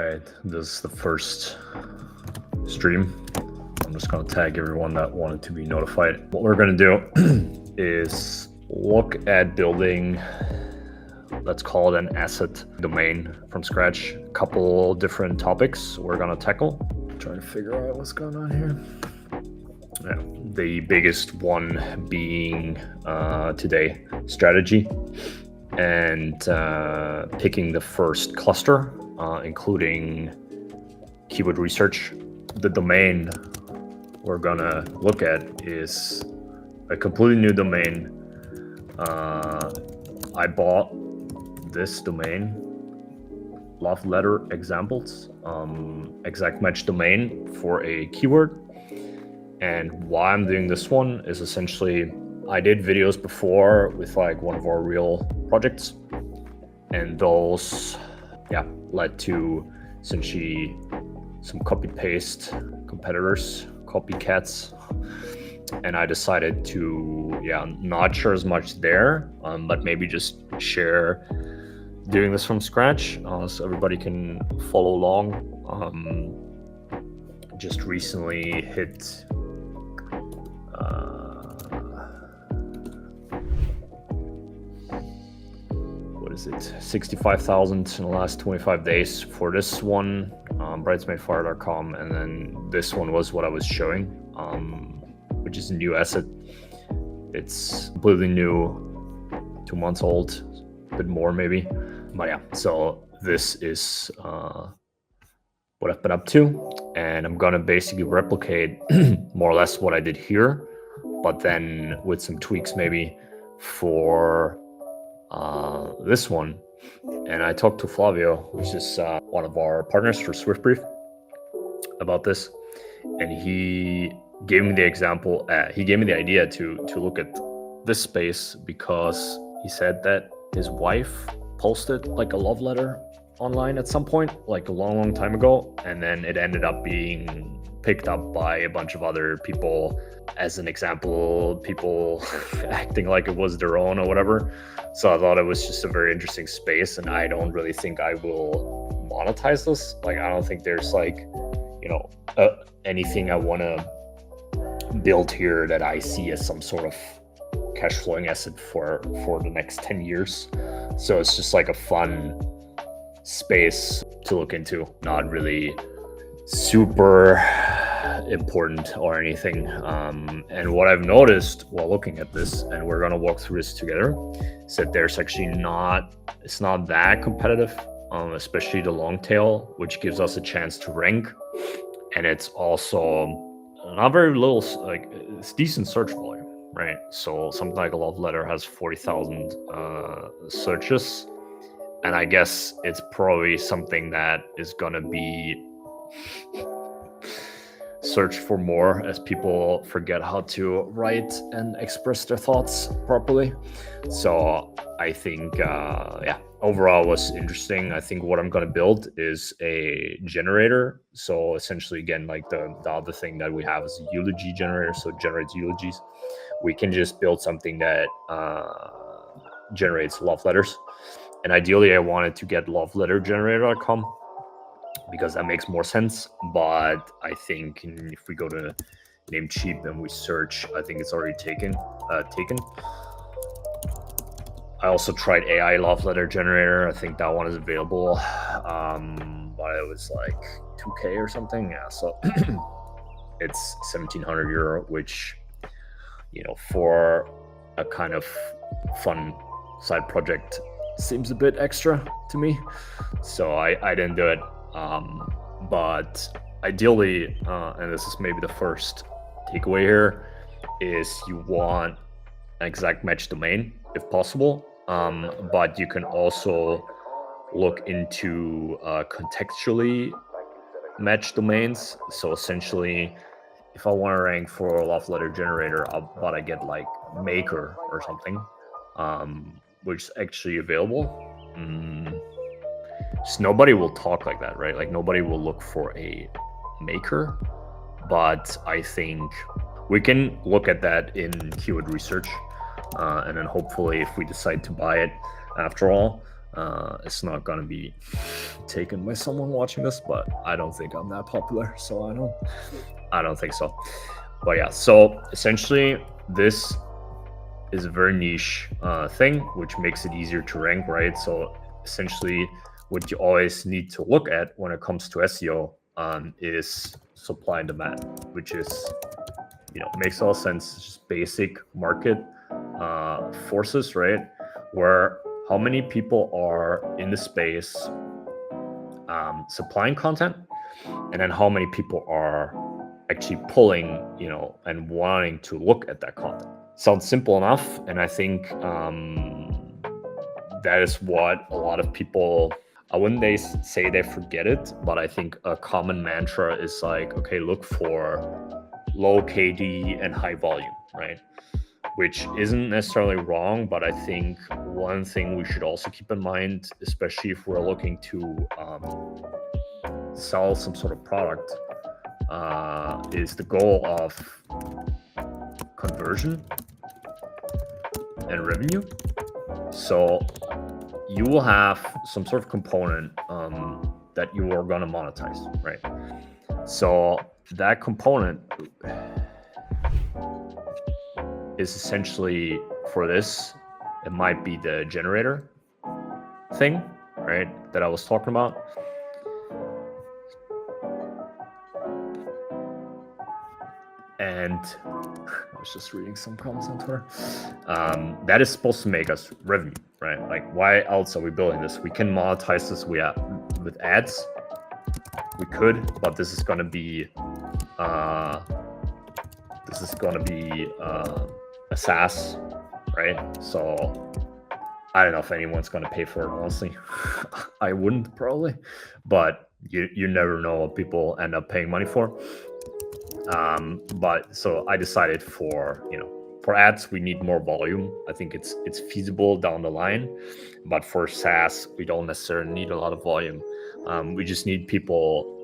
right, this is the first stream. I'm just gonna tag everyone that wanted to be notified. What we're gonna do is look at building, let's call it an asset domain from scratch. A couple different topics we're gonna tackle. Trying to figure out what's going on here. Yeah, the biggest one being today, strategy, and picking the first cluster, including keyword research. The domain we're gonna look at is a completely new domain. I bought this domain, love letter examples, exact match domain for a keyword. And why I'm doing this one is essentially, I did videos before with like one of our real projects, and those led to essentially some copy paste competitors, copycats, and I decided to not share as much there, but maybe just share doing this from scratch, so everybody can follow along. Just recently hit what is it, 65,000 in the last 25 days for this one, bridesmaidfire.com, and then this one was what I was showing, which is a new asset. It's completely new, 2 months old, a bit more maybe, but yeah, so this is what I've been up to, and I'm gonna basically replicate more or less what I did here, but then with some tweaks maybe for this one. And I talked to Flavio, which is one of our partners for SwiftBrief, about this, and he gave me the example, he gave me the idea to look at this space, because he said that his wife posted like a love letter online at some point, like a long time ago, and then it ended up being picked up by a bunch of other people as an example, people acting like it was their own or whatever. So I thought it was just a very interesting space, and I don't really think I will monetize this. Like, I don't think there's like, anything I want to build here that I see as some sort of cash flowing asset for the next 10 years. So it's just like a fun space to look into, not really super important or anything. And what I've noticed while looking at this, and we're gonna walk through this together, is that there's actually it's not that competitive, especially the long tail, which gives us a chance to rank. And it's also not very little, like it's decent search volume, right? So something like a love letter has 40,000 searches. And I guess it's probably something that is gonna be searched for more as people forget how to write and express their thoughts properly. So I think, overall was interesting. I think what I'm gonna build is a generator. So essentially, again, like the other thing that we have is a eulogy generator, so it generates eulogies. We can just build something that generates love letters. And ideally, I wanted to get lovelettergenerator.com because that makes more sense. But I think if we go to Namecheap and we search, I think it's already taken. I also tried AI love letter generator. I think that one is available, but it was like 2K or something. Yeah, so it's 1,700 euro, which, for a kind of fun side project, seems a bit extra to me, so I didn't do it. But ideally, and this is maybe the first takeaway here, is you want an exact match domain if possible, but you can also look into contextually matched domains. So essentially, if I want to rank for a love letter generator, but I get like maker or something, which is actually available. Just nobody will talk like that, right? Like nobody will look for a maker, but I think we can look at that in keyword research, and then hopefully if we decide to buy it after all, It's not gonna be taken by someone watching this, but I don't think I'm that popular, so I don't think so. But yeah, so essentially this is a very niche thing, which makes it easier to rank, right? So essentially what you always need to look at when it comes to SEO is supply and demand, which is, makes all sense. It's just basic market forces, right? Where how many people are in the space supplying content, and then how many people are actually pulling, and wanting to look at that content. Sounds simple enough, and I think that is what a lot of people, I wouldn't say they forget it, but I think a common mantra is like, okay, look for low KD and high volume, right? Which isn't necessarily wrong, but I think one thing we should also keep in mind, especially if we're looking to sell some sort of product, is the goal of conversion and revenue. So you will have some sort of component that you are going to monetize, right? So that component is essentially, for this, it might be the generator thing, right, that I was talking about. And I was just reading some comments on Twitter. That is supposed to make us revenue, right? Like, why else are we building this? We can monetize this with ads. We could, but this is going to be a SaaS, right? So I don't know if anyone's going to pay for it, honestly. I wouldn't, probably, but you never know what people end up paying money for. But so I decided for ads, we need more volume. I think it's feasible down the line, but for SaaS, we don't necessarily need a lot of volume. We just need people,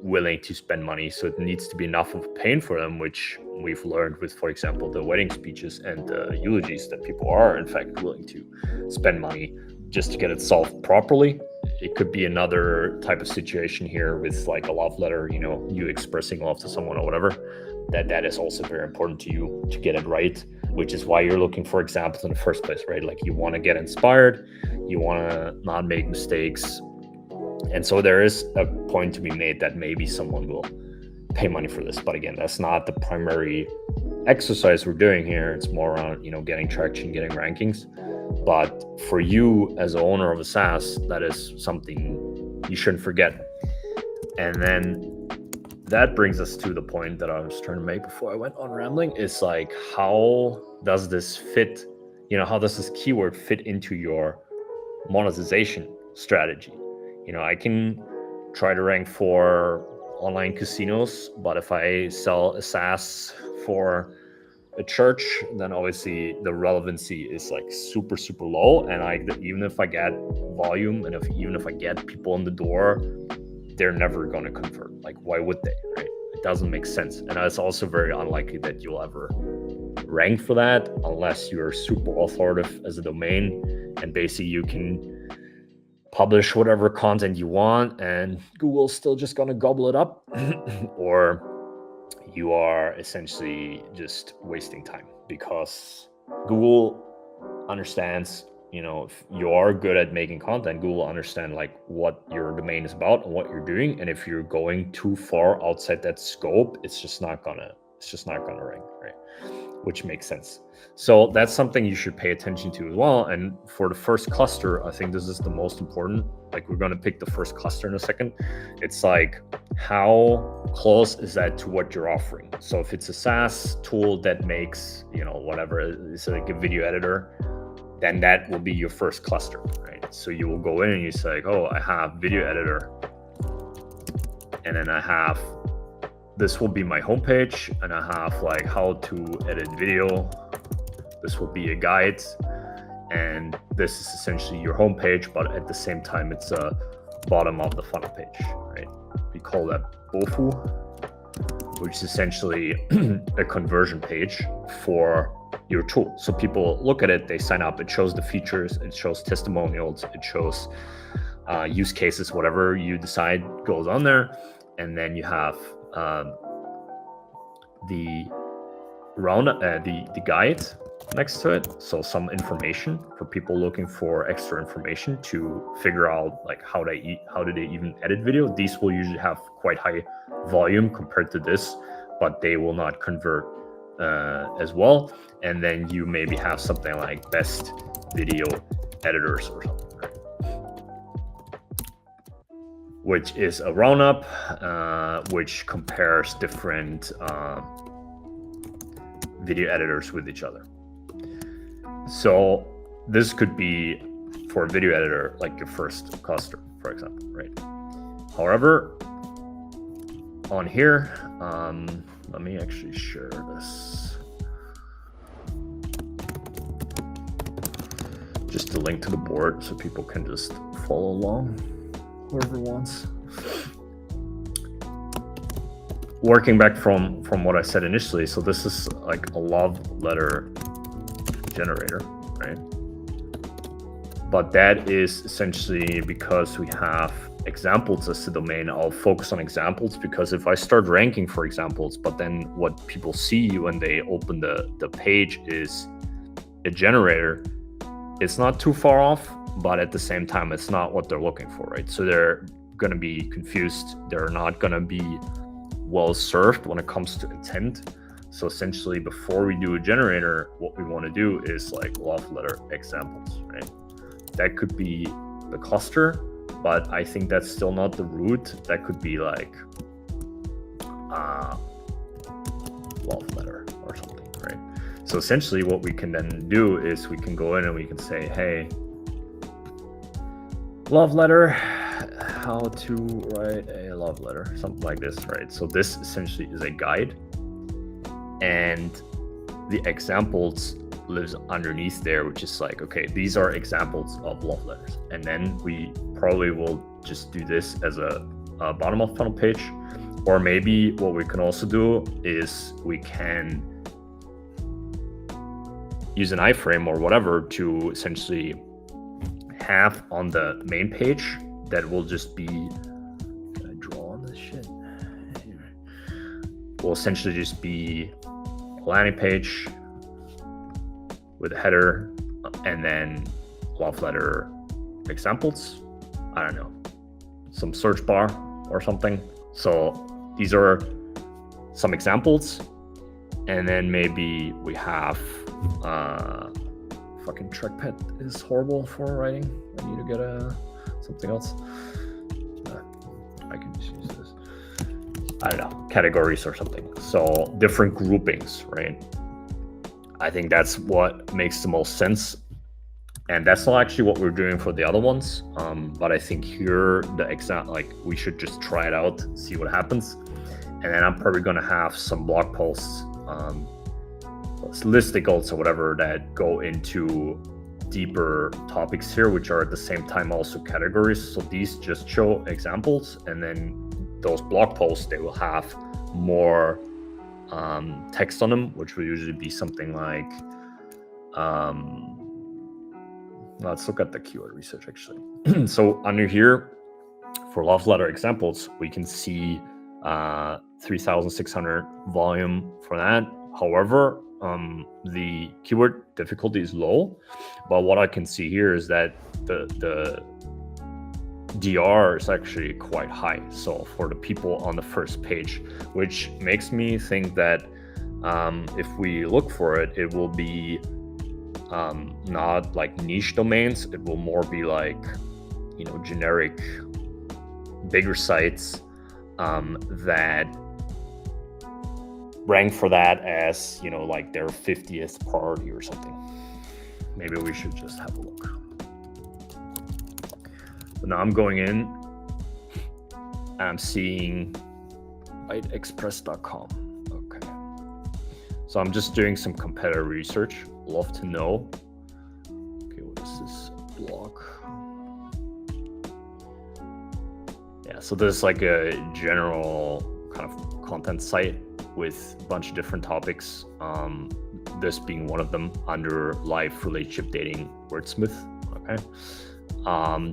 willing to spend money. So it needs to be enough of a pain for them, which we've learned with, for example, the wedding speeches and the eulogies, that people are in fact willing to spend money just to get it solved properly. It could be another type of situation here with like a love letter, you expressing love to someone or whatever, that is also very important to you to get it right, which is why you're looking for examples in the first place, right? Like, you want to get inspired, you want to not make mistakes. And so there is a point to be made that maybe someone will pay money for this. But again, that's not the primary exercise we're doing here. It's more around, getting traction, getting rankings. But for you as an owner of a SaaS, that is something you shouldn't forget. And then that brings us to the point that I was trying to make before I went on rambling, is like, how does this fit, how does this keyword fit into your monetization strategy? I can try to rank for online casinos, but if I sell a SaaS for a church, then obviously the relevancy is like super, super low. And even if I get volume, and even if I get people in the door, they're never going to convert. Like, why would they, right? It doesn't make sense. And it's also very unlikely that you'll ever rank for that unless you're super authoritative as a domain, and basically you can publish whatever content you want and Google's still just going to gobble it up, or you are essentially just wasting time, because Google understands, if you are good at making content, Google will understand like what your domain is about and what you're doing. And if you're going too far outside that scope, it's just not gonna rank, right? Which makes sense. So that's something you should pay attention to as well. And for the first cluster, I think this is the most important. Like, we're going to pick the first cluster in a second. It's like, how close is that to what you're offering? So if it's a SaaS tool that makes, whatever, it's like a video editor, then that will be your first cluster, right? So you will go in and you say, like, oh, I have video editor, and then I have, this will be my homepage, and I have like how to edit video. This will be a guide, and this is essentially your homepage, but at the same time, it's a bottom of the funnel page, right? We call that BOFU, which is essentially a conversion page for, your tool. So people look at it, they sign up, it shows the features, it shows testimonials, it shows use cases, whatever you decide goes on there. And then you have the guide next to it, so some information for people looking for extra information to figure out like how do they even edit video. These will usually have quite high volume compared to this, but they will not convert as well. And then you maybe have something like best video editors or something, right? Which is a roundup which compares different video editors with each other. So this could be for a video editor like your first cluster, for example, right? However, on here, let me actually share this. Just a link to the board so people can just follow along, whoever wants. Working back from what I said initially, so this is like a love letter generator, right? But that is essentially because we have examples as the domain. I'll focus on examples because if I start ranking for examples, but then what people see when they open the page is a generator, it's not too far off, but at the same time, it's not what they're looking for, right? So they're gonna be confused. They're not gonna be well served when it comes to intent. So essentially, before we do a generator, what we want to do is like love letter examples, right? That could be the cluster, but I think that's still not the root. That could be like love letter or something, right? So essentially what we can then do is we can go in and we can say, hey, love letter, how to write a love letter, something like this, right? So this essentially is a guide, and the examples lives underneath there, which is like, okay, these are examples of love letters. And then we probably will just do this as a bottom of funnel page. Or maybe what we can also do is we can use an iframe or whatever to essentially have on the main page that will just be, can I draw on this shit? Will essentially just be a landing page with a header and then love letter examples. I don't know, some search bar or something. So these are some examples. And then maybe we have fucking trackpad is horrible for writing. I need to get something else. I can just use this. I don't know, categories or something. So different groupings, right? I think that's what makes the most sense. And that's not actually what we're doing for the other ones. But I think here, we should just try it out, see what happens. And then I'm probably gonna have some blog posts, listicles or whatever that go into deeper topics here, which are at the same time also categories. So these just show examples, and then those blog posts, they will have more text on them, which will usually be something like, let's look at the keyword research actually. So under here, for love letter examples, we can see 3,600 volume for that. However, the keyword difficulty is low, but what I can see here is that the DR is actually quite high. So for the people on the first page, which makes me think that if we look for it, it will be not like niche domains. It will more be like, generic, bigger sites that rank for that as, like their 50th priority or something. Maybe we should just have a look. So now I'm going in and I'm seeing ideexpress.com. Okay. So I'm just doing some competitor research. Love to know. Okay, what is this blog? Yeah, so this is like a general kind of content site with a bunch of different topics. this being one of them under live relationship dating wordsmith. Okay,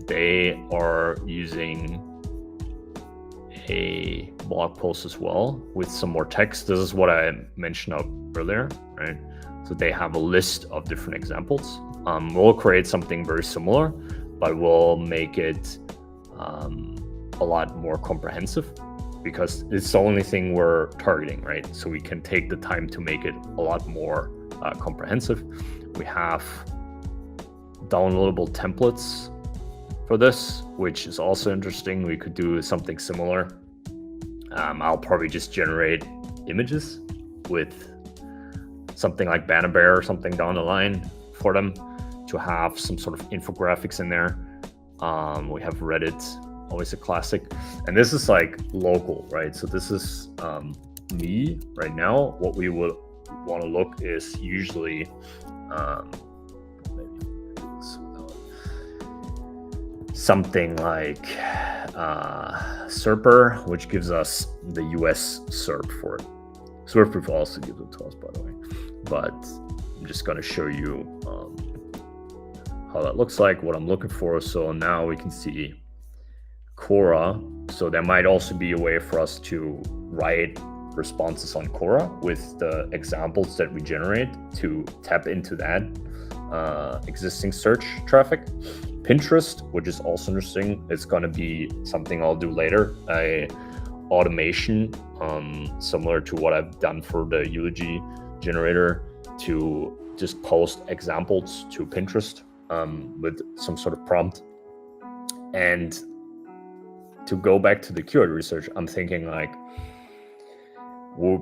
they are using a blog post as well with some more text. This is what I mentioned up earlier, right? So they have a list of different examples. We'll create something very similar, but we'll make it a lot more comprehensive, because it's the only thing we're targeting, right? So we can take the time to make it a lot more comprehensive. We have downloadable templates for this, which is also interesting. We could do something similar. I'll probably just generate images with something like Banner Bear or something down the line for them to have some sort of infographics in there. We have Reddit, always a classic. And this is like local, right? So this is me right now. What we would want to look is usually something like SERPer, which gives us the US SERP for it. SERPer also gives it to us, by the way. But I'm just going to show you how that looks like, what I'm looking for. So now we can see Quora. So there might also be a way for us to write responses on Quora with the examples that we generate to tap into that existing search traffic. Pinterest, which is also interesting. It's going to be something I'll do later. Automation, similar to what I've done for the eulogy generator, to just post examples to Pinterest with some sort of prompt. And to go back to the keyword research, I'm thinking like we'll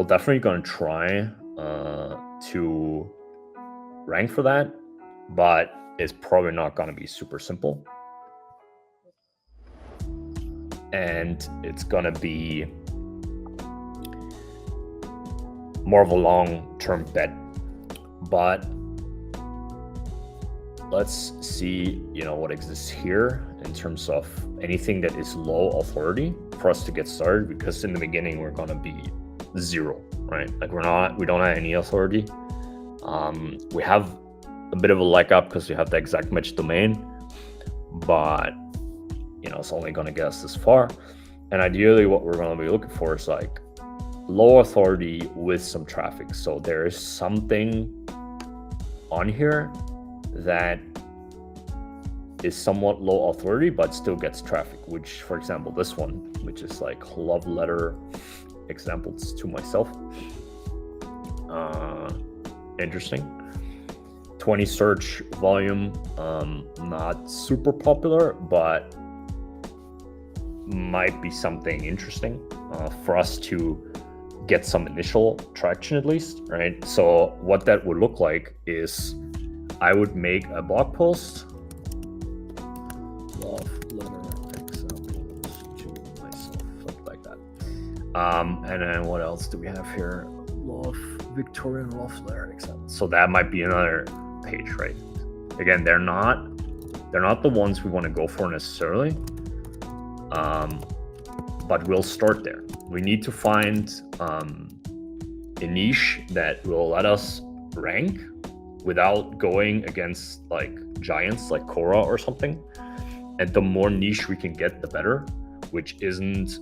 definitely going to try to rank for that, but it's probably not going to be super simple. And it's going to be more of a long-term bet. But let's see, what exists here in terms of anything that is low authority for us to get started, because in the beginning we're going to be 0, right? Like we don't have any authority. We have a bit of a leg up because we have the exact match domain, but it's only going to get us this far. And ideally what we're going to be looking for is like low authority with some traffic. So there is something on here that is somewhat low authority but still gets traffic, which, for example, this one, which is like love letter examples to myself. Interesting. 20 search volume, not super popular, but might be something interesting for us to get some initial traction at least, right? So what that would look like is I would make a blog post, love letter examples to myself, something like that. And then what else do we have here? Love Victorian love letter examples. So that might be another page, right? Again, they're not the ones we want to go for necessarily, but we'll start there. We need to find a niche that will let us rank without going against like giants like Quora or something. And the more niche we can get, the better, which isn't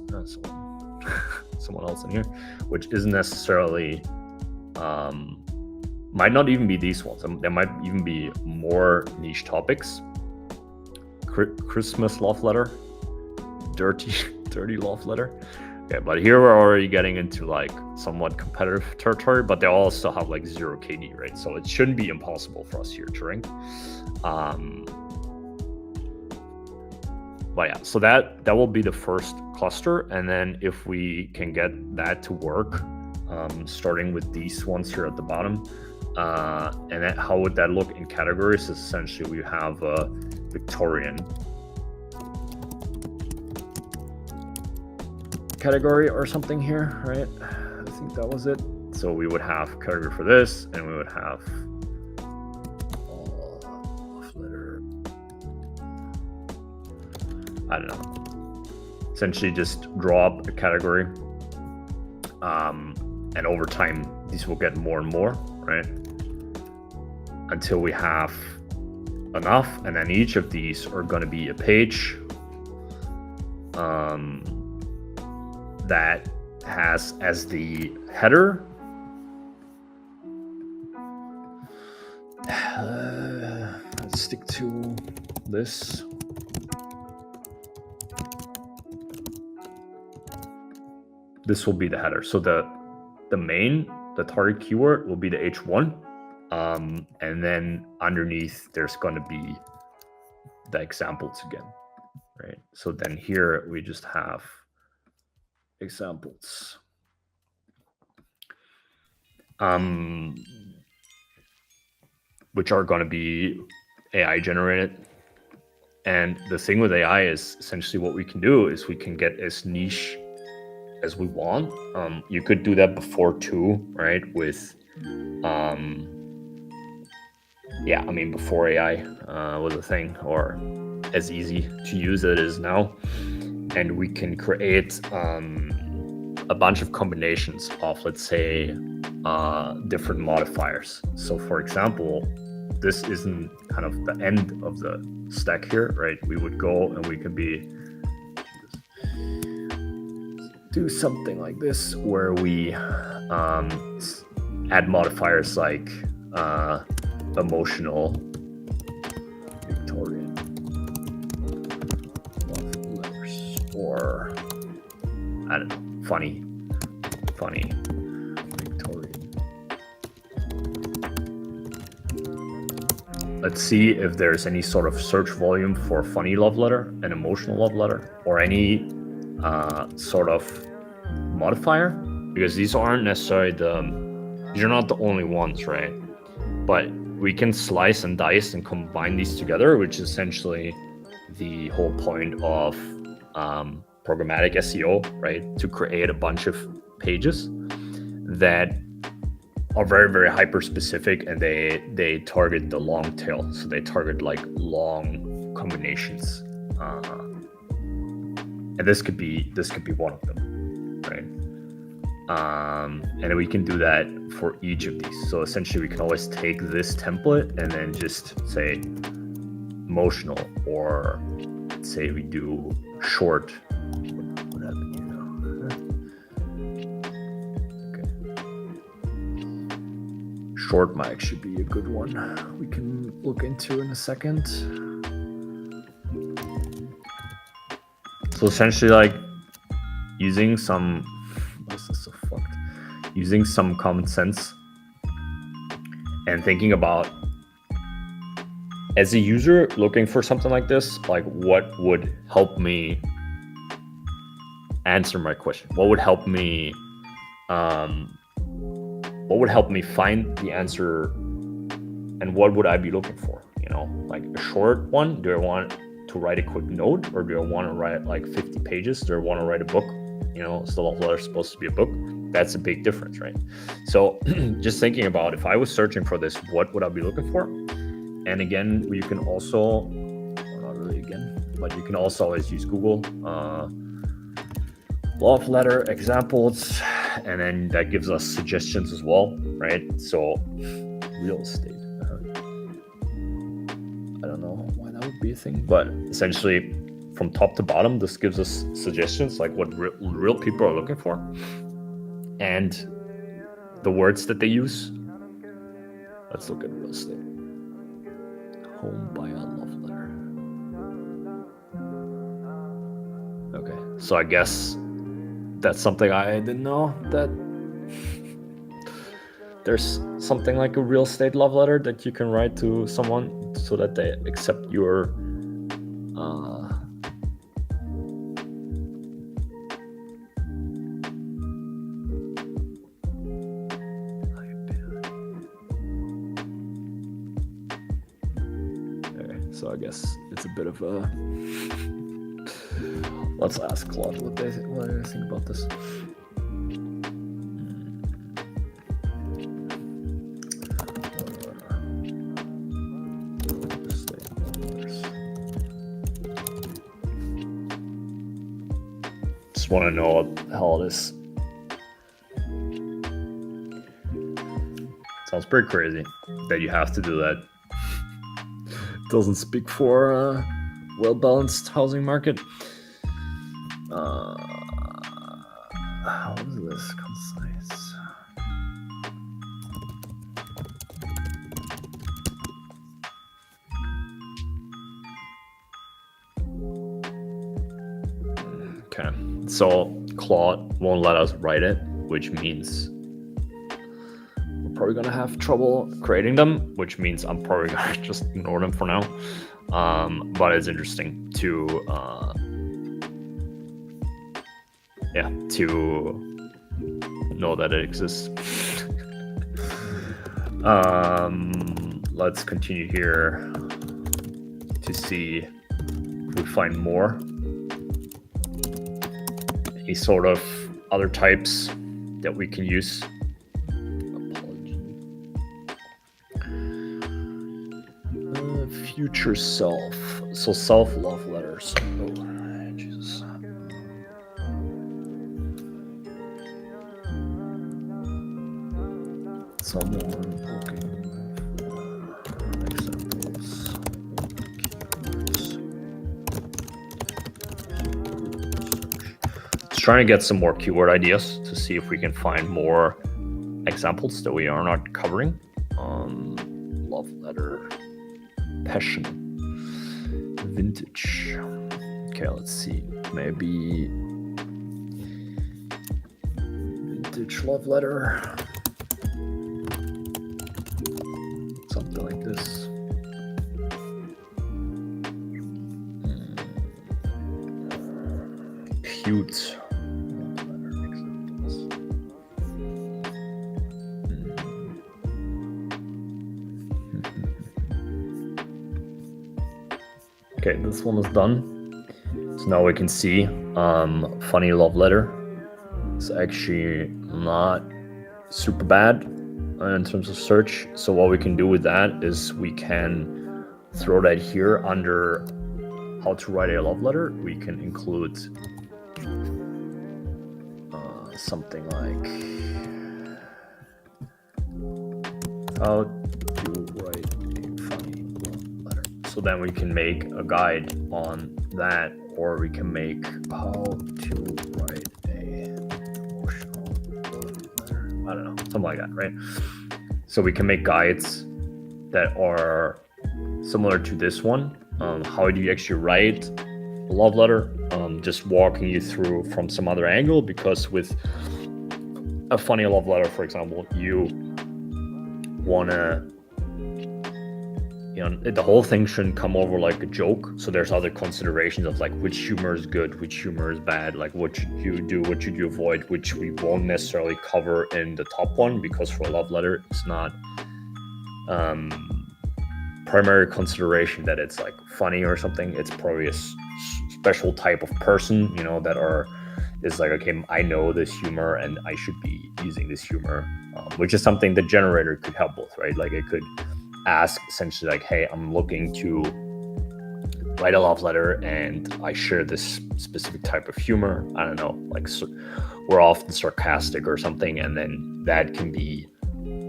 someone else in here, which isn't necessarily might not even be these ones. There might even be more niche topics. Christmas love letter, dirty love letter. Okay, but here we're already getting into like somewhat competitive territory, but they all still have like 0 KD, right? So it shouldn't be impossible for us here to rank. But yeah, so that will be the first cluster. And then if we can get that to work, starting with these ones here at the bottom, and then how would that look in categories? Essentially, we have a Victorian category or something here, right? I think that was it. So we would have category for this, and we would have love letter. I don't know. Essentially, just draw up a category, and over time these will get more and more, right? Until we have enough, and then each of these are going to be a page that has as the header let's stick to this. This will be the header. So the target keyword will be the H1, and then underneath there's going to be the examples again, right? So then here we just have examples, which are going to be AI generated. And the thing with AI is essentially what we can do is we can get as niche as we want. You could do that before too, right? With before AI was a thing, or as easy to use as it is now. And we can create a bunch of combinations of, let's say, different modifiers. So for example, this isn't kind of the end of the stack here, right? We would go and we could do something like this, where we add modifiers like emotional, Victorian, love letters, or I don't know, funny, Victorian. Let's see if there's any sort of search volume for funny love letter, an emotional love letter, or any sort of modifier, because these aren't necessarily these are not the only ones, right? But we can slice and dice and combine these together, which is essentially the whole point of programmatic SEO, right? To create a bunch of pages that are very, very hyper specific, and they target the long tail. So they target like long combinations, and this could be one of them, right? And we can do that for each of these. So essentially we can always take this template and then just say emotional, or say we do short. What happened here now? Okay. Short might actually be a good one. We can look into in a second. So essentially, like using some, this is so fucked. Using some common sense and thinking about, as a user looking for something like this, like what would help me answer my question? What would help me find the answer, and what would I be looking for? You know, like a short one. Do I want to write a quick note, or do I want to write like 50 pages? Do I want to write a book? You know, the love letter is supposed to be a book. That's a big difference, right? So just thinking about, if I was searching for this, what would I be looking for? And again, you can also, not really again, but you can also always use Google, love letter examples, and then that gives us suggestions as well, right? So real estate. I don't know why that would be a thing, but essentially from top to bottom, this gives us suggestions like what real people are looking for, and the words that they use. Let's look at real estate. Home by a love letter. Okay, so I guess that's something I didn't know, that there's something like a real estate love letter that you can write to someone so that they accept your So I guess it's a bit of a, let's ask Claude what they think about this. Just want to know what the hell it is. Sounds pretty crazy that you have to do that. Doesn't speak for a well-balanced housing market. How is this concise? Okay, so Claude won't let us write it, which means we're probably gonna have trouble creating them, which means I'm probably gonna just ignore them for now. But it's interesting to to know that it exists. Let's continue here to see if we find more. Any sort of other types that we can use. Future self. So self-love letters. Oh, Jesus. Someone looking for examples. Just trying to get some more keyword ideas to see if we can find more examples that we are not covering. Love letter, passion, vintage. Okay, let's see. Maybe vintage love letter. Something like this. Cute. Okay, this one is done. So now we can see funny love letter. It's actually not super bad in terms of search. So what we can do with that is we can throw that here under how to write a love letter. We can include something like how to write a funny love letter. So then we can make a guide on that, or we can make how to write a emotional love letter. I don't know, something like that, right? So we can make guides that are similar to this one. How do you actually write a love letter? Just walking you through from some other angle, because with a funny love letter, for example, you wanna, the whole thing shouldn't come over like a joke. So there's other considerations of like which humor is good, which humor is bad, like what should you do, what should you avoid, which we won't necessarily cover in the top one, because for a love letter, it's not primary consideration that it's like funny or something. It's probably a special type of person, that is like, okay, I know this humor and I should be using this humor, which is something the generator could help with, right? Like it could ask essentially like, hey, I'm looking to write a love letter and I share this specific type of humor. I don't know, like we're often sarcastic or something, and then that can be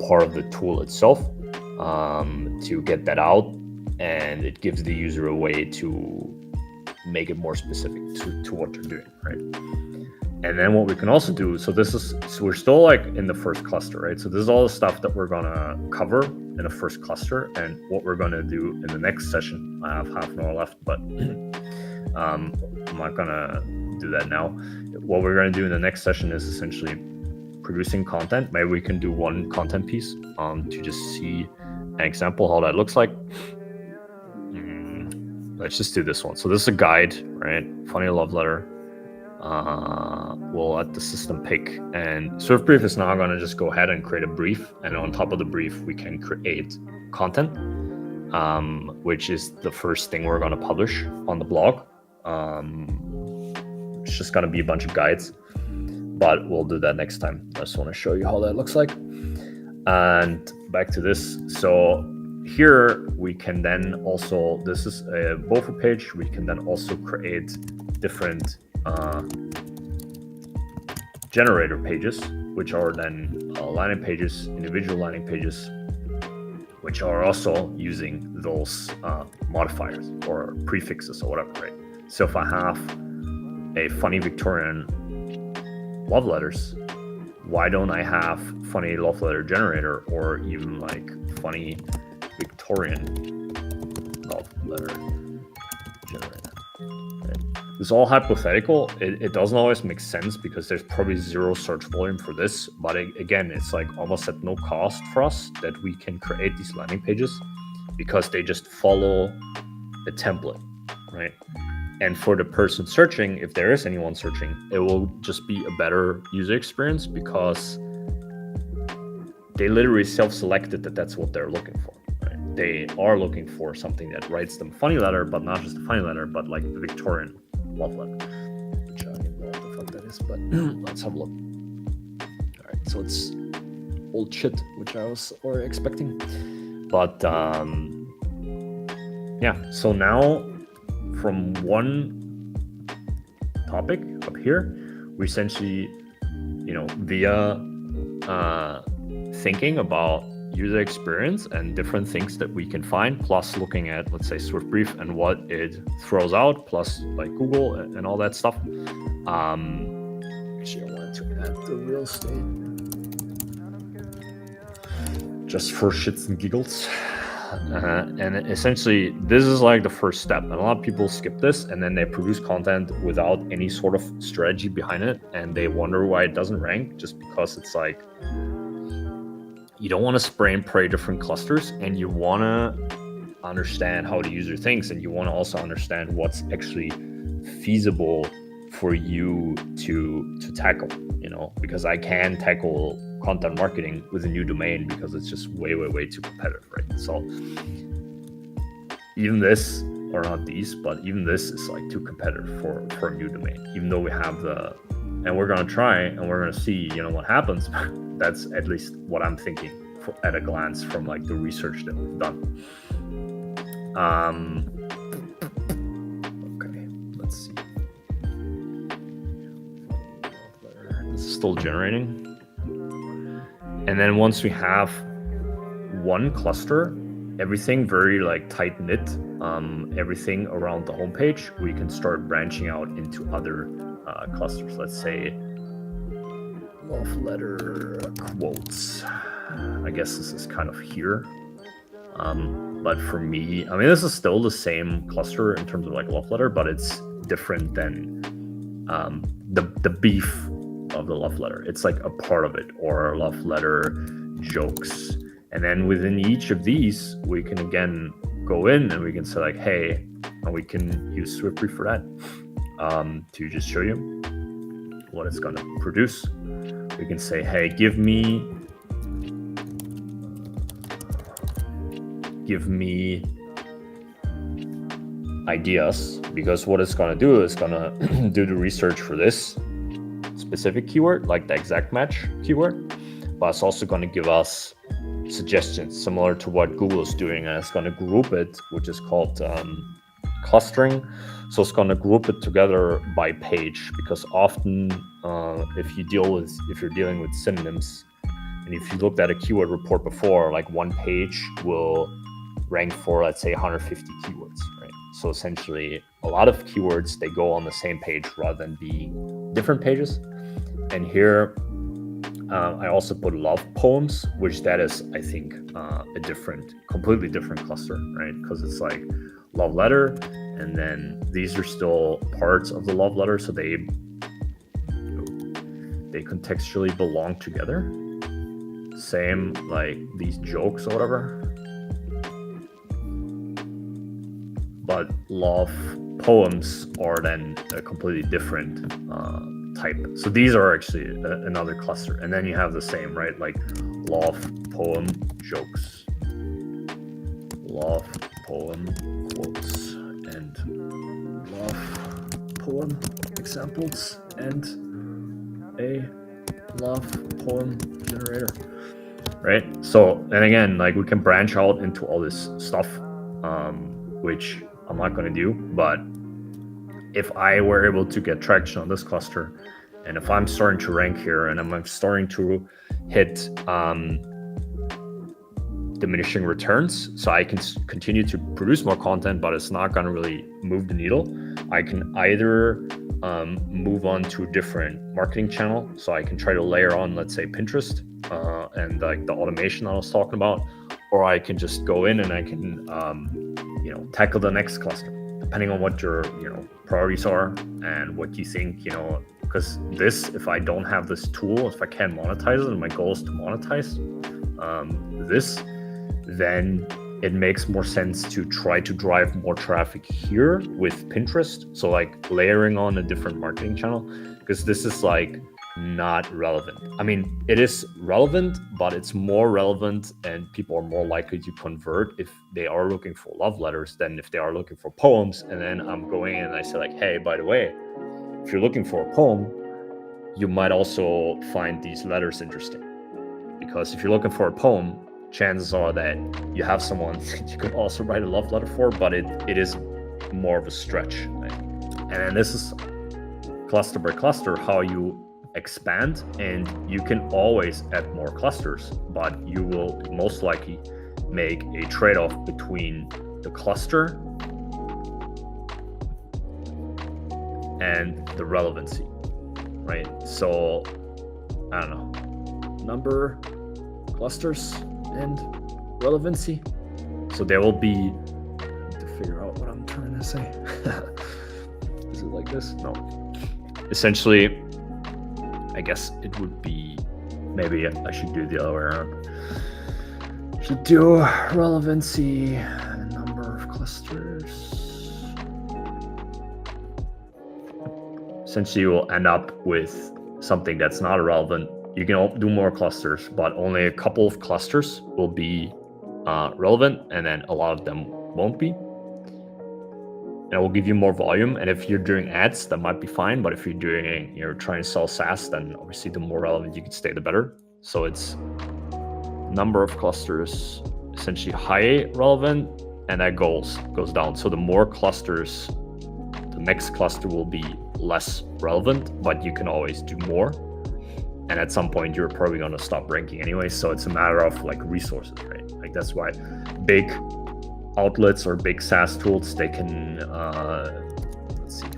part of the tool itself to get that out, and it gives the user a way to make it more specific to what they're doing, right? And then what we can also do, so we're still like in the first cluster, right? So this is all the stuff that we're gonna cover in the first cluster, and what we're gonna do in the next session. I have half an hour left, but I'm not gonna do that now. What we're gonna do in the next session is essentially producing content. Maybe we can do one content piece to just see an example how that looks like. Let's just do this one. So this is a guide, right? Funny love letter. We'll let the system pick, and SwiftBrief is now going to just go ahead and create a brief, and on top of the brief we can create content, which is the first thing we're going to publish on the blog. It's just going to be a bunch of guides, but we'll do that next time. I just want to show you how that looks like. And back to this. So here we can then also, this is a buffer page, we can then also create different generator pages which are then landing pages, individual landing pages, which are also using those modifiers or prefixes or whatever, right? So if I have a funny Victorian love letters, why don't I have funny love letter generator or even like funny Victorian love letter generator? Right? It's all hypothetical. It doesn't always make sense because there's probably zero search volume for this. But again, it's like almost at no cost for us that we can create these landing pages because they just follow a template, right? And for the person searching, if there is anyone searching, it will just be a better user experience because they literally self-selected that that's what they're looking for. Right? They are looking for something that writes them a funny letter, but not just a funny letter, but like the Victorian love letter, which I don't know what the fuck that is, but let's have a look. All right, so it's old shit, which I was already expecting. But yeah, so now from one topic up here, we essentially, via thinking about user experience and different things that we can find, plus looking at, let's say, SwiftBrief and what it throws out, plus like Google and all that stuff. Actually, I wanted to add the real estate just for shits and giggles. And essentially, this is like the first step. And a lot of people skip this and then they produce content without any sort of strategy behind it. And they wonder why it doesn't rank, just because it's like, you don't want to spray and pray different clusters, and you want to understand how the user thinks, and you want to also understand what's actually feasible for you to tackle, because I can tackle content marketing with a new domain because it's just way too competitive, right? So even this, or not these, but even this is like too competitive for a new domain, even though we have and we're going to try and we're going to see, what happens. That's at least what I'm thinking at a glance from like the research that we've done. Okay, let's see. This is still generating. And then once we have one cluster, everything very like tight knit, everything around the homepage, we can start branching out into other clusters. Let's say love letter quotes. I guess this is kind of here. But for me, this is still the same cluster in terms of like love letter, but it's different than the beef of the love letter. It's like a part of it, or love letter jokes. And then within each of these, we can again go in and we can say like, hey, and we can use SwiftBrief for that to just show you what it's going to produce. We can say, hey, give me ideas, because what it's going to do is going to do the research for this specific keyword, like the exact match keyword, but it's also going to give us suggestions similar to what Google is doing, and it's going to group it, which is called clustering. So it's going to group it together by page, because often if you're dealing with synonyms, and if you looked at a keyword report before, like one page will rank for, let's say, 150 keywords, right? So essentially a lot of keywords, they go on the same page rather than being different pages. And here I also put love poems, which that is, I think, a completely different cluster, right? Because it's like love letter, and then these are still parts of the love letter, so they contextually belong together. Same like these jokes or whatever, but love poems are then a completely different type. So these are actually another cluster. And then you have the same, right? Like love poem jokes, love poem quotes, and love poem examples, and a love poem generator, right? So, and again, like we can branch out into all this stuff, which I'm not going to do, but if I were able to get traction on this cluster, And if I'm starting to rank here and I'm starting to hit diminishing returns, so I can continue to produce more content, but it's not going to really move the needle, I can either move on to a different marketing channel. So I can try to layer on, let's say, Pinterest and like the automation I was talking about, or I can just go in and I can tackle the next cluster, depending on what your priorities are and what you think, because this, if I don't have this tool, if I can't monetize it, and my goal is to monetize this, then it makes more sense to try to drive more traffic here with Pinterest. So like layering on a different marketing channel, because this is like not relevant. I mean, it is relevant, but it's more relevant and people are more likely to convert if they are looking for love letters than if they are looking for poems. And then I'm going in and I say like, hey, by the way, if you're looking for a poem, you might also find these letters interesting. Because if you're looking for a poem, chances are that you have someone you could also write a love letter for, but it is more of a stretch. Right? And then this is cluster by cluster how you expand, and you can always add more clusters, but you will most likely make a trade-off between the cluster and the relevancy, right? So I don't know, number, clusters, and relevancy. So there will be, I need to figure out what I'm trying to say. Is it like this? No. Essentially, I guess it would be, maybe I should do the other way around. I should do relevancy, number of clusters. Essentially, you will end up with something that's not irrelevant. You can do more clusters, but only a couple of clusters will be relevant, and then a lot of them won't be. And it will give you more volume. And if you're doing ads, that might be fine. But if you're trying to sell SaaS, then obviously the more relevant you can stay, the better. So it's number of clusters, essentially high relevant, and that goes down. So the more clusters, the next cluster will be less relevant, but you can always do more. And at some point, you're probably going to stop ranking anyway. So it's a matter of like resources, right? Like that's why big outlets or big SaaS tools, they can, let's see.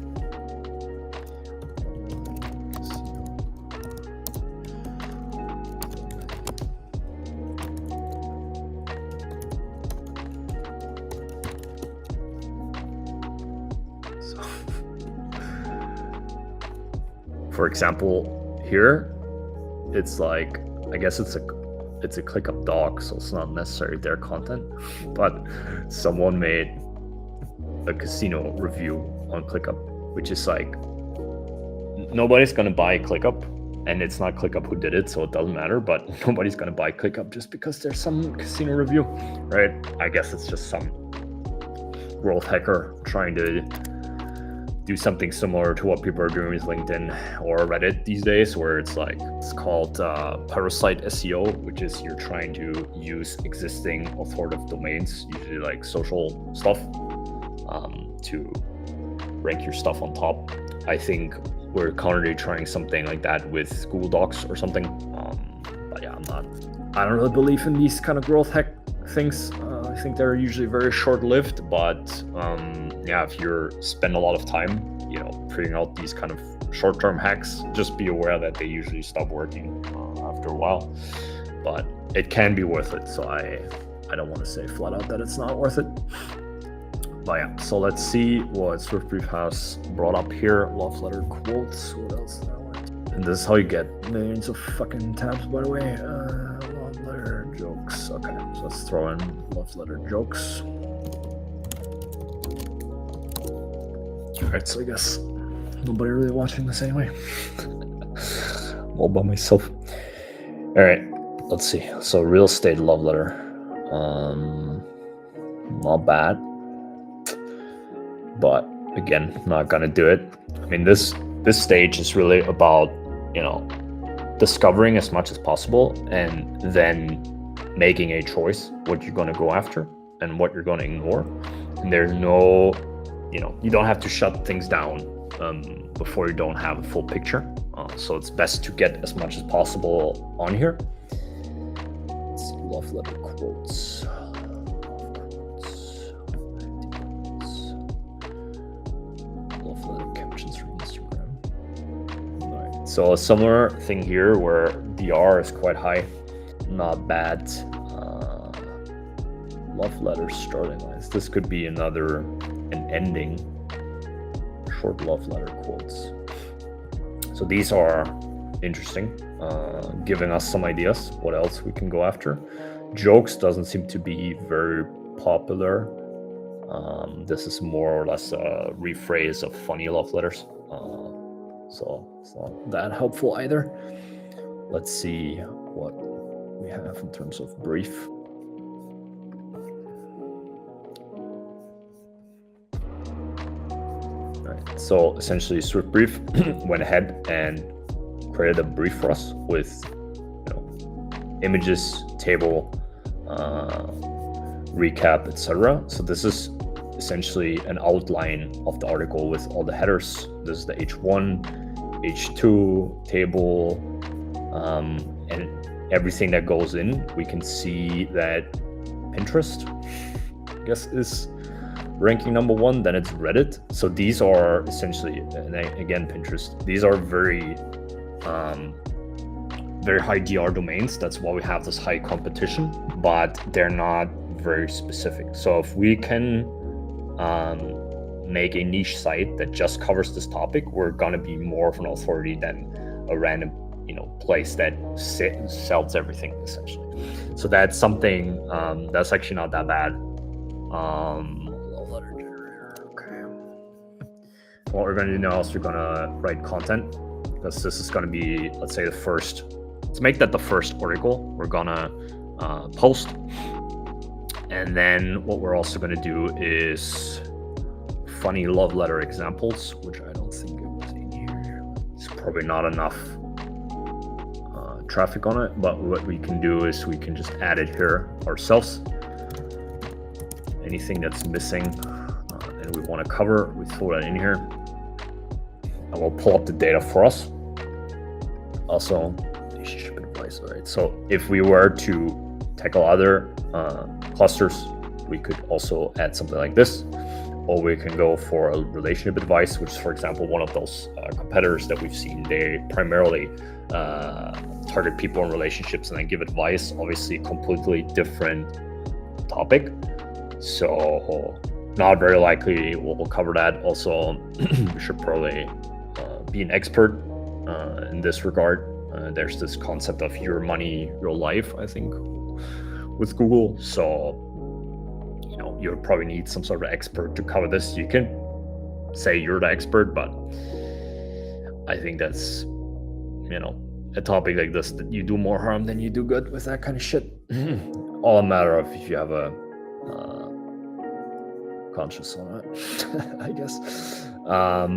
So, for example, here, it's like, I guess it's a ClickUp doc, so it's not necessarily their content, but someone made a casino review on ClickUp, which is like, nobody's gonna buy ClickUp, and it's not ClickUp who did it, so it doesn't matter, but nobody's gonna buy ClickUp just because there's some casino review, right? I guess it's just some growth hacker trying to do something similar to what people are doing with LinkedIn or Reddit these days, where it's called parasite SEO, which is you're trying to use existing authoritative domains, usually like social stuff, to rank your stuff on top. I think we're currently trying something like that with Google Docs or something. But yeah, I don't really believe in these kind of growth hack things. I think they're usually very short-lived, but yeah, if you spend a lot of time, figuring out these kind of short-term hacks, just be aware that they usually stop working after a while. But it can be worth it, so I don't want to say flat out that it's not worth it. But yeah, so let's see what SwiftBrief has brought up here. Love letter quotes. What else? And this is how you get millions of fucking tabs, by the way. Love letter jokes. Okay, so let's throw in love letter jokes. Alright, so I guess nobody really watching this anyway. I'm all by myself. Alright, let's see. So real estate love letter. Not bad. But again, not gonna do it. I mean, this stage is really about, discovering as much as possible and then making a choice what you're gonna go after and what you're gonna ignore. And there's no, you don't have to shut things down before you don't have a full picture. So it's best to get as much as possible on here. Let's see, love letter quotes. Love letter captions from Instagram. All right. So a similar thing here where DR is quite high, not bad. Love letter starting lines. This could be an ending. Short love letter quotes. So these are interesting, giving us some ideas what else we can go after. Jokes doesn't seem to be very popular. This is more or less a rephrase of funny love letters. So it's not that helpful either. Let's see what we have in terms of brief. So essentially, Swift Brief went ahead and created a brief for us with, images, table, recap, etc. So this is essentially an outline of the article with all the headers. This is the H1, H2 table, and everything that goes in. We can see that Pinterest, I guess, is ranking number 1, then it's Reddit. So these are essentially, and again, Pinterest, these are very high DR domains. That's why we have this high competition, but they're not very specific. So if we can make a niche site that just covers this topic, we're gonna be more of an authority than a random place that sells everything essentially. So that's something that's actually not that bad. Letter generator. Okay. What we're going to do now is we're going to write content, because this is going to be, let's say, the first. Let's make that the first article we're going to post. And then what we're also going to do is funny love letter examples, which I don't think it was in here. It's probably not enough traffic on it, but what we can do is we can just add it here ourselves. Anything that's missing and we want to cover, we throw that in here, and we'll pull up the data for us. Also, relationship advice. All right, so if we were to tackle other clusters, we could also add something like this, or we can go for a relationship advice, which is, for example, one of those competitors that we've seen. They primarily target people in relationships and then give advice. Obviously, completely different topic. So not very likely we'll cover that. Also, we should probably be an expert in this regard. There's this concept of your money, your life, I think, with Google. So, you'll probably need some sort of expert to cover this. You can say you're the expert, but I think that's, a topic like this, that you do more harm than you do good with that kind of shit. All a matter of if you have a conscious on it, I guess. All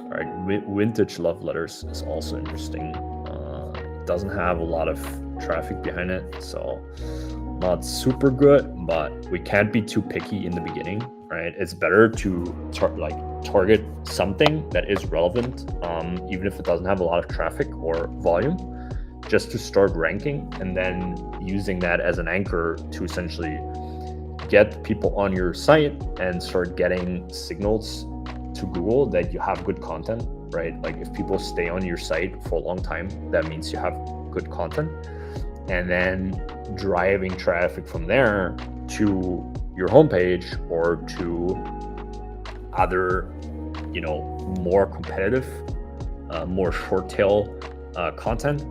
right, vintage love letters is also interesting. Doesn't have a lot of traffic behind it, so not super good, but we can't be too picky in the beginning, right? It's better to target something that is relevant, even if it doesn't have a lot of traffic or volume, just to start ranking, and then using that as an anchor to essentially get people on your site and start getting signals to Google that you have good content, right? Like if people stay on your site for a long time, that means you have good content, and then driving traffic from there to your homepage or to other, more competitive, more short tail content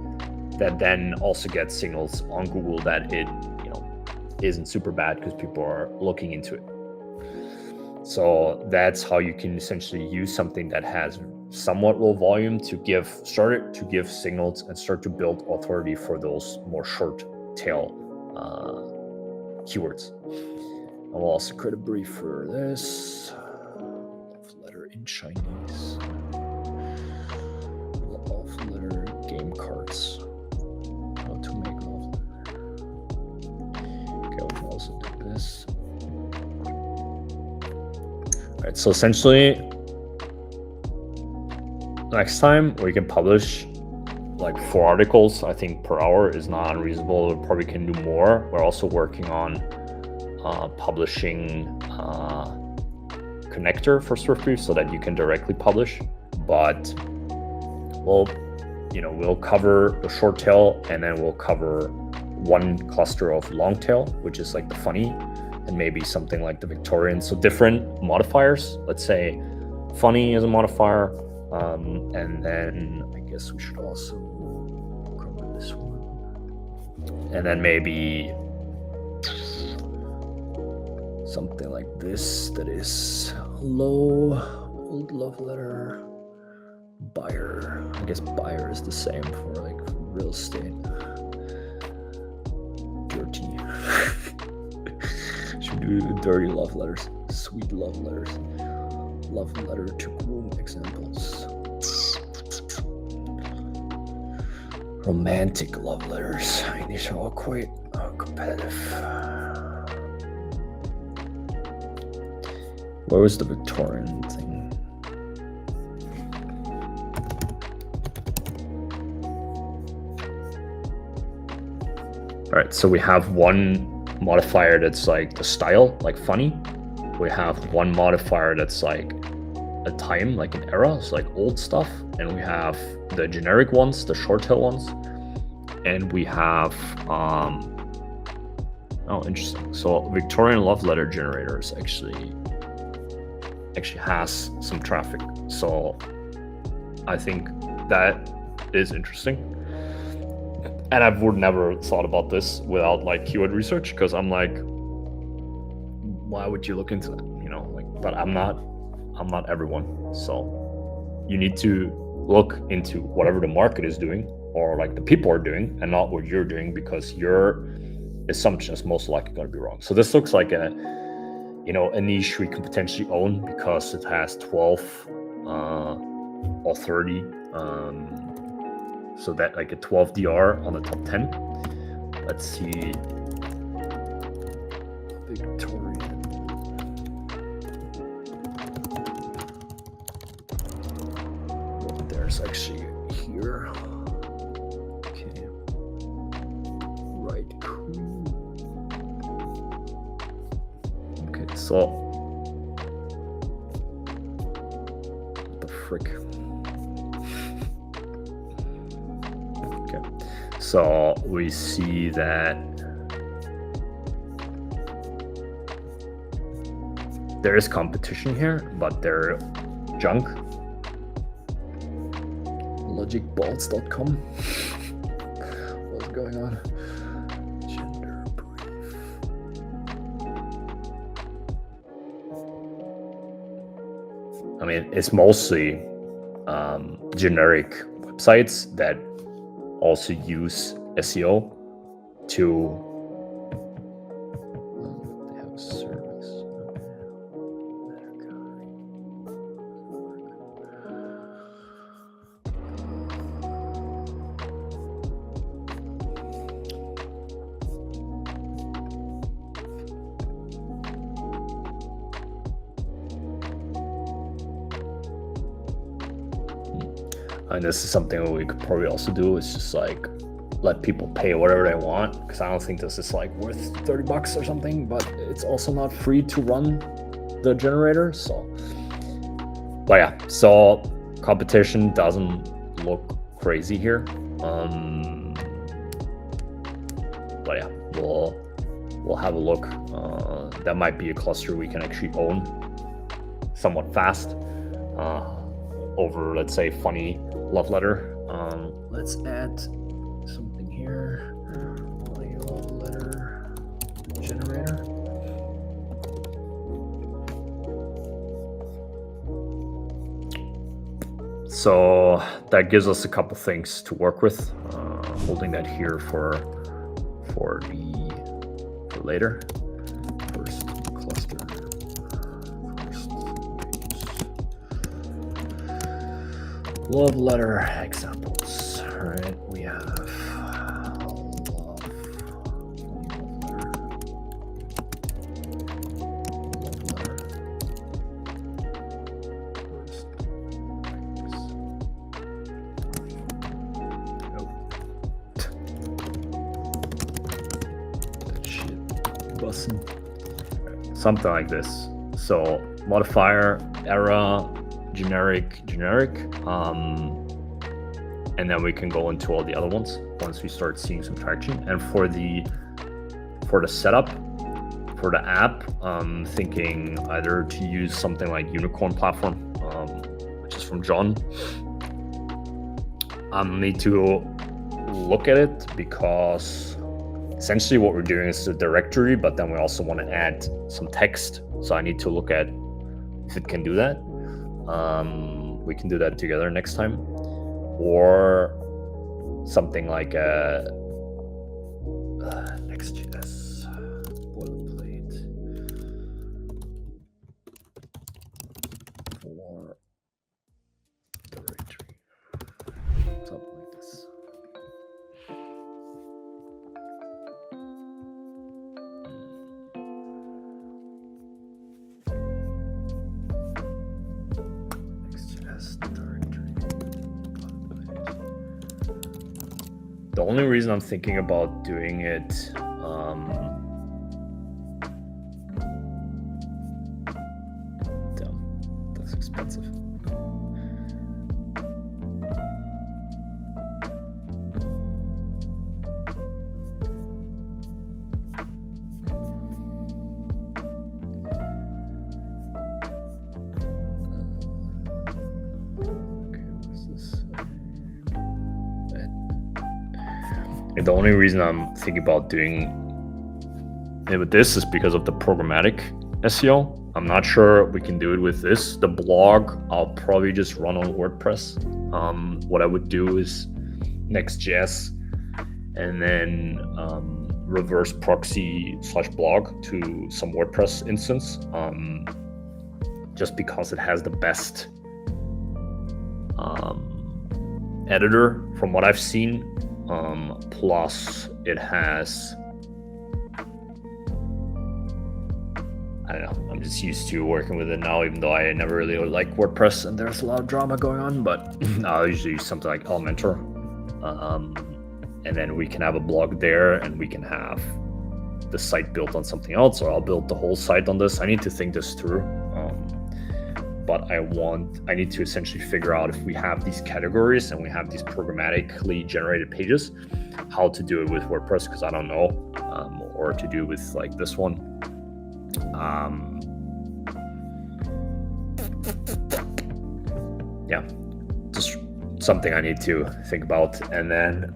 that then also gets signals on Google that it, isn't super bad because people are looking into it. So that's how you can essentially use something that has somewhat low volume to give signals and start to build authority for those more short tail keywords. I will also create a brief for this. Love letter in Chinese. Love letter game cards. How to make love letter. Okay, we can also do this. All right, so essentially, next time we can publish like 4 articles, I think, per hour is not unreasonable. We probably can do more. We're also working on publishing connector for SwiftBrief so that you can directly publish. But we'll cover the short tail, and then we'll cover one cluster of long tail, which is like the funny, and maybe something like the Victorian. So different modifiers. Let's say funny is a modifier, and then I guess we should also cover this one, and then maybe something like this that is low, old love letter, buyer. I guess buyer is the same for like real estate. Dirty. Should do dirty love letters, sweet love letters, love letter to groom examples, romantic love letters. I mean, these are all quite competitive. Where was the Victorian thing? All right, so we have one modifier that's like the style, like funny. We have one modifier that's like a time, like an era, it's like old stuff. And we have the generic ones, the short tail ones. And we have, oh, interesting. So Victorian love letter generators actually has some traffic. So I think that is interesting. And I would never thought about this without like keyword research, because I'm like, why would you look into that? But I'm not everyone. So you need to look into whatever the market is doing, or like the people are doing, and not what you're doing, because your assumption is most likely going to be wrong. So this looks like a niche we can potentially own because it has 12 or 30. So that like a 12 DR on the top 10. Let's see. Victorian. Well, there's actually here. Okay. Right. Cool. Okay, so what the frick? So we see that there is competition here, but they're junk. Logicballs.com. What's going on? Gender brief. I mean, it's mostly generic websites that also use SEO to they have a service. And this is something that we could probably also do, is just like let people pay whatever they want, because I don't think this is like worth $30 or something, but it's also not free to run the generator. So, but yeah, so competition doesn't look crazy here. But yeah, we'll have a look. That might be a cluster we can actually own somewhat fast over, let's say, funny love letter. Let's add something here. Funny love letter generator. So that gives us a couple things to work with. Holding that here for later. First cluster. Love letter examples. All right, we have love letter. button, something like this. So modifier, era, generic, and then we can go into all the other ones once we start seeing some traction. And for the setup for the app, I'm thinking either to use something like Unicorn Platform, which is from John. I need to look at it because essentially what we're doing is a directory, but then we also want to add some text. So I need to look at if it can do that. We can do that together next time, or something like a Next.js boilerplate for directory, something like this. The only reason I'm thinking about doing it, damn, that's expensive. The only reason I'm thinking about doing it with this is because of the programmatic SEO. I'm not sure we can do it with this. The blog, I'll probably just run on WordPress. What I would do is Next.js and then reverse proxy /blog to some WordPress instance, just because it has the best editor from what I've seen. Plus it has, I don't know, I'm just used to working with it now, even though I never really liked WordPress and there's a lot of drama going on, but I'll usually use something like Elementor. And then we can have a blog there and we can have the site built on something else, or I'll build the whole site on this. I need to think this through. But I need to essentially figure out if we have these categories and we have these programmatically generated pages, how to do it with WordPress, because I don't know, or to do with like this one. Yeah, just something I need to think about, and then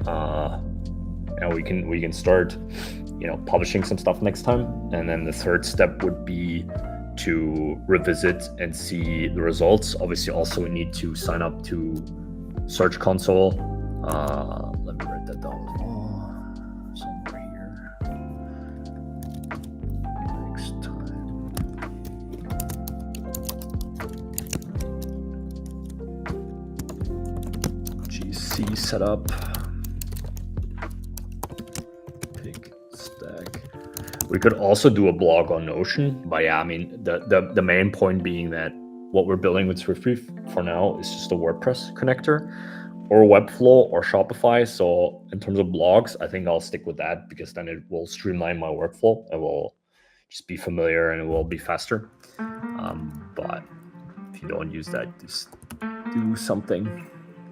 we can start, publishing some stuff next time. And then the third step would be to revisit and see the results. Obviously, also we need to sign up to Search Console. Let me write that down as well. Somewhere here. Next time. GC setup. Pig stack. We could also do a blog on Notion, but yeah, I mean, the main point being that what we're building with Swiftly for now is just a WordPress connector, or Webflow or Shopify. So in terms of blogs, I think I'll stick with that because then it will streamline my workflow. It will just be familiar and it will be faster. But if you don't use that, just do something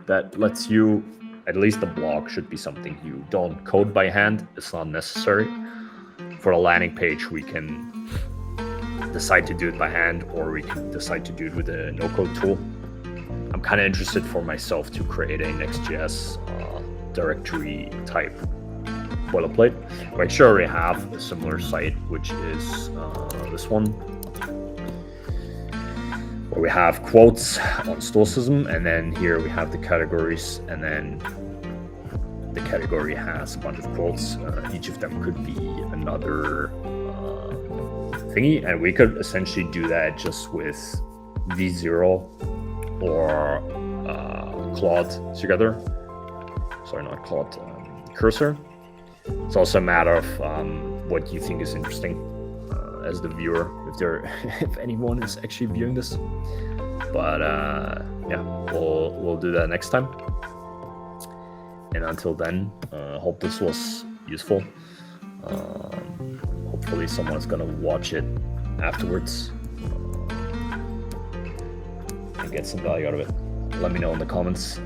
that lets you, at least the blog should be something you don't code by hand. It's not necessary. For a landing page, we can decide to do it by hand, or we can decide to do it with a no-code tool. I'm kind of interested for myself to create a Next.js directory type boilerplate. We actually already have a similar site, which is this one, where we have quotes on stoicism, and then here we have the categories, and then the category has a bunch of quotes. Each of them could be another thingy, and we could essentially do that just with V0 or Claude together. Sorry, not Claude, Cursor. It's also a matter of what you think is interesting as the viewer, if anyone is actually viewing this. But yeah, we'll do that next time. And until then, hope this was useful. Hopefully someone's gonna watch it afterwards and get some value out of it. Let me know in the comments.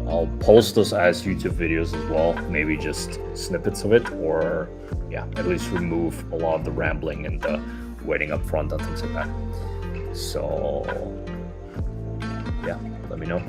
I'll post those as YouTube videos as well, maybe just snippets of it, or yeah, at least remove a lot of the rambling and the waiting up front and things like that. So yeah, let me know.